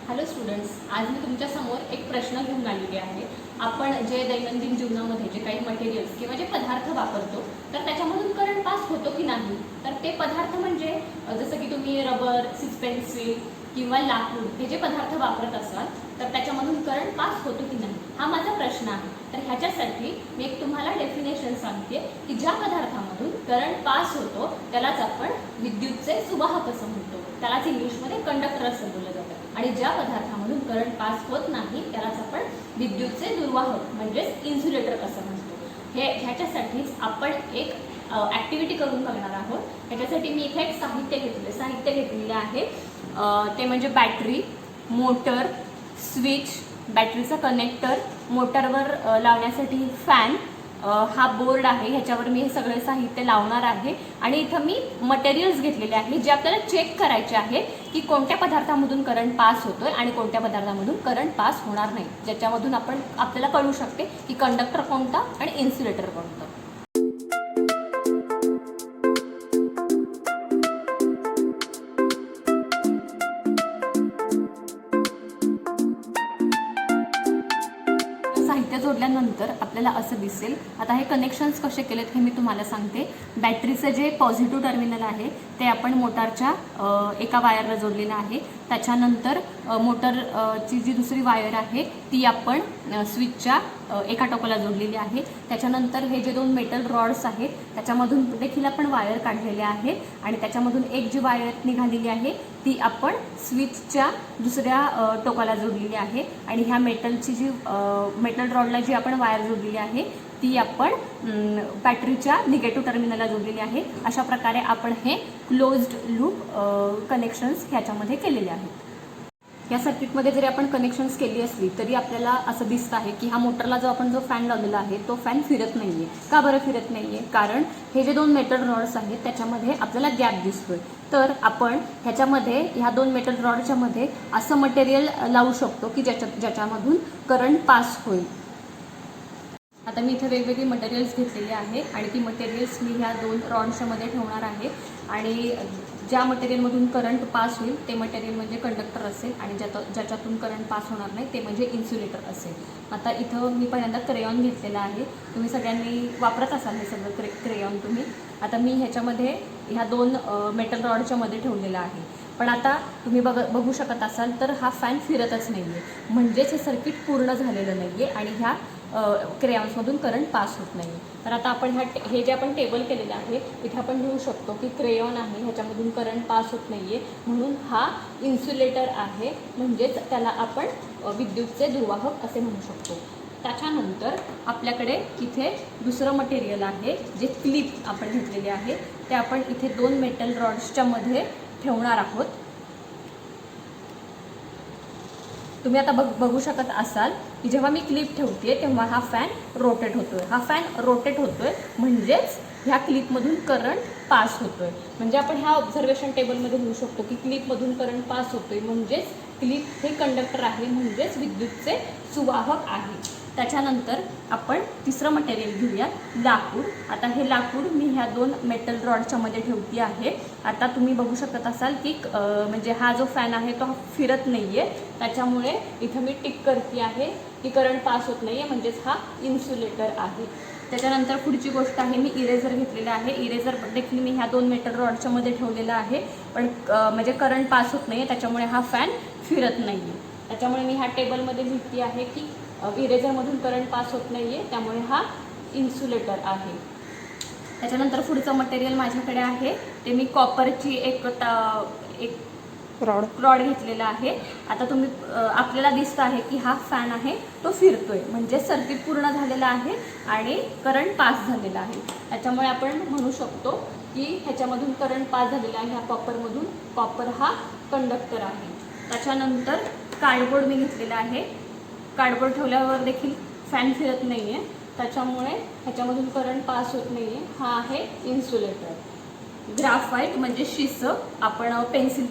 Hello students, आज मी तुमच्या समोर एक प्रश्न घेऊन आलेली आहे। आपण जे दैनंदिन जीवनामध्ये जे काही मटेरियल्स किंवा जे पदार्थ वापरतो तर त्याच्यामधून करंट पास होतो की नाही। तर ते पदार्थ म्हणजे जसं की तुम्ही रबर, सिस पेन्सिल किंवा लाकूड हे जे पदार्थ वापरत असाल तर त्याच्यामधून करंट पास होतो की नाही, हा माझा प्रश्न आहे। तर ह्याच्यासाठी मी एक तुम्हाला डेफिनेशन सांगते की ज्या पदार्थामधून करंट पास होतो त्यालाच आपण विद्युतचे सुवाहक असं म्हणतो, त्यालाच इंग्लिशमध्ये कंडक्टर असं बोललं जातं। आणि ज्या पदार्थामधून करंट पास होत नाही त्यालाच आपण विद्युतचे दुर्वाहक म्हणजेच इन्सुलेटर असं म्हणतो। ह्याच्यासाठीच आपण एक ॲक्टिव्हिटी करून बघणार आहोत। ह्याच्यासाठी मी इथे एक साहित्य घेतलेले आहे, ते म्हणजे बॅटरी, मोटर, स्विच, बॅटरीचा कनेक्टर, मोटरवर लावण्यासाठी फॅन, हा बोर्ड आहे, ह्याच्यावर मी हे सगळे साहित्य लावणार आहे। आणि इथं मी मटेरियल्स घेतलेले आहे जे आपल्याला चेक करायचे आहे की कोणत्या पदार्थामधून करंट पास होतोय आणि कोणत्या पदार्थामधून करंट पास होणार नाही, ज्याच्यामधून आपल्याला कळू शकते की कंडक्टर कोणता आणि इन्सुलेटर कोणतं। साहित्य जोडल्यानंतर आपल्याला असं दिसेल। आता हे कनेक्शन्स कसे केलेत हे मी तुम्हाला सांगते। बॅटरीचं जे पॉझिटिव्ह टर्मिनल आहे ते आपण मोटारच्या एका वायरला जोडलेलं आहे। त्याच्यानंतर मोटरची जी दुसरी वायर आहे ती आपण स्विचच्या एका टोकाला जोडलेली आहे। त्याच्यानंतर हे जे दोन मेटल रॉड्स आहेत त्याच्यामधून देखील आपण वायर काढलेले आहे आणि त्याच्यामधून एक जी वायर निघालेली आहे ती आपण स्विचच्या दुसऱ्या टोकाला जोडलेली आहे। आणि ह्या मेटलची जी मेटल रॉडला जी आपण वायर जोडलेली आहे ती आपण बॅटरीच्या निगेटिव्ह टर्मिनलला जोडलेली आहे। अशा प्रकारे आपण हे क्लोज्ड लूप कनेक्शन्स ह्याच्यामध्ये केलेले आहेत। या सर्किटमध्ये जरी आपण कनेक्शन्स केली असली तरी आपल्याला असं दिसतं आहे की हा मोटरला जो फॅन लावलेला आहे तो फॅन फिरत नाही आहे। का बरं फिरत नाही आहे? कारण हे जे दोन मेटल रॉड्स आहेत त्याच्यामध्ये आपल्याला गॅप दिसतोय। तर आपण ह्याच्यामध्ये ह्या दोन मेटल रॉडच्या मध्ये असं मटेरियल लावू शकतो की ज्याच्यामधून करंट पास होईल। आता मी इथे वेगवेगळी मटेरियल्स घेतलेली आहे आणि ती मटेरियल्स मी ह्या दोन रॉड्सच्या मध्ये ठेवणार आहे। आणि ज्या मटेरियलमधून करंट पास होईल ते मटेरियल म्हणजे कंडक्टर असेल आणि ज्याच्यातून करंट पास होणार नाही ते म्हणजे इन्सुलेटर असेल। आता इथं मी पहिल्यांदा क्रेयॉन घेतलेला आहे, तुम्ही सगळ्यांनी वापरत असाल हे सगळं क्रेयॉन तुम्ही। आता मी ह्याच्यामध्ये ह्या दोन मेटल रॉडच्या मध्ये ठेवलेला आहे, पण आता तुम्ही बघू शकत असाल तर हा फॅन फिरतच नाही आहे, म्हणजेच हे सर्किट पूर्ण झालेलं नाही आहे आणि ह्या क्रेयॉन्समधून करंट पास होत नाही। तर आता आपण हे जे आपण टेबल केलेलं आहे इथे आपण लिहू शकतो की क्रेयॉन आहे, ह्याच्यामधून करंट पास होत नाही आहे म्हणून हा इन्सुलेटर आहे, म्हणजेच त्याला आपण विद्युतचे दुर्वाहक असे म्हणू शकतो। त्याच्यानंतर आपल्याकडे इथे दुसरं मटेरियल आहे जे क्लिप आपण घेतलेले आहे, ते आपण इथे दोन मेटल रॉड्सच्या मध्ये ठेवणार आहोत। तुम्ही आता बघू शकत असाल की जेव्हा मी क्लिप ठेवते तेव्हा हा फॅन रोटेट होतोय, म्हणजेच ह्या क्लिपमधून करंट पास होतोय। म्हणजे आपण ह्या ऑब्झर्वेशन टेबलमध्ये लिहू शकतो की क्लिपमधून करंट पास होतोय, म्हणजेच क्लिप हे कंडक्टर आहे, म्हणजेच विद्युतचे सुवाहक आहे। त्याच्यानंतर आपण तिसरं मटेरियल घेऊया, लाकूड। आता हे लाकूड मी ह्या दोन मेटल रॉडच्या मध्ये ठेवती आहे। आता तुम्ही बघू शकत असाल की म्हणजे हा जो फॅन आहे तो फिरत नाही आहे, त्याच्यामुळे इथं मी टिक करते आहे की करंट पास होत नाही आहे, म्हणजेच हा इन्सुलेटर आहे। त्याच्यानंतर पुढची गोष्ट आहे, मी इरेझर घेतलेला आहे। इरेझर देखील मी ह्या दोन मेटल रॉडच्या मध्ये ठेवलेला आहे, पण म्हणजे करंट पास होत नाही आहे त्याच्यामुळे हा फॅन फिरत नाही आहे। त्याच्यामुळे मी ह्या टेबलमध्ये लिहिते आहे की इरेझरमधून करंट पास होत नाही आहे, त्यामुळे हा इन्सुलेटर आहे। त्याच्यानंतर पुढचं मटेरियल माझ्याकडे आहे ते मी कॉपरची एक रॉड घेतलेला आहे। आता तुम्ही आपल्याला दिसतं आहे की हा फॅन आहे तो फिरतोय, म्हणजे सर्किट पूर्ण झालेला आहे आणि करंट पास झालेला आहे। त्याच्यामुळे आपण म्हणू शकतो की ह्याच्यामधून करंट पास झालेला आहे, ह्या कॉपरमधून। कॉपर हा कंडक्टर आहे। त्याच्यानंतर कार्डबोर्ड मी घेतलेला आहे, कार्डबोर्ड ठेवल्यावर देखील फॅन फिरत नाही आहे, त्याच्यामुळे ह्याच्यामधून करंट पास होत नाही आहे, हा आहे इन्सुलेटर। ग्राफाईट म्हणजे शिसं, आपण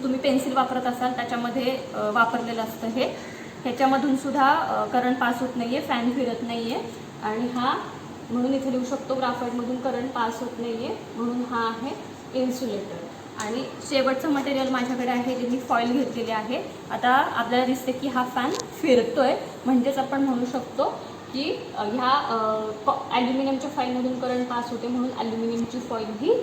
तुम्ही पेन्सिल वापरत असाल त्याच्यामध्ये वापरलेलं असतं हे, ह्याच्यामधून सुद्धा करंट पास होत नाही आहे, फॅन फिरत नाही आहे आणि हा म्हणून इथे लिहू शकतो ग्राफाईटमधून करंट पास होत नाही आहे म्हणून हा आहे इन्सुलेटर। आणि शेवटचं मटेरियल माझ्याकडे आहे जे मी फॉईल घेतलेली आहे. आता आपल्याला दिसते की हा फॅन फिरतोय, म्हणजेच आपण म्हणू शकतो की ह्या ॲल्युमिनियमच्या फॉईलमधून करंट पास होते, म्हणून ॲल्युमिनियमची फॉईल ही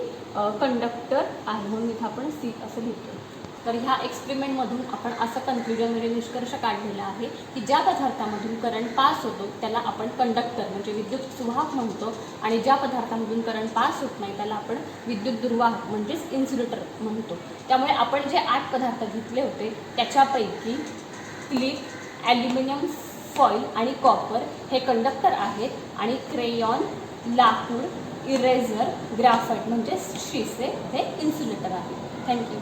कंडक्टर आहे, म्हणून इथं आपण सी असं लिहितो. तर ह्या एक्सपेरिमेंटमधून आपण असं कन्क्लुजन म्हणजे निष्कर्ष काढलेला आहे की ज्या पदार्थामधून करंट पास होतो त्याला आपण कंडक्टर म्हणजे विद्युत सुवाहक म्हणतो, आणि ज्या पदार्थामधून करंट पास होत नाही त्याला आपण विद्युत दुर्वाहक म्हणजेच इन्सुलेटर म्हणतो. त्यामुळे आपण जे 8 पदार्थ घेतले होते त्याच्यापैकी क्लिप, ॲल्युमिनियम फॉईल आणि कॉपर हे कंडक्टर आहेत, आणि क्रेयॉन, लाकूड, इरेझर, ग्राफाईट म्हणजे शिसे हे इन्सुलेटर आहे. थँक्यू.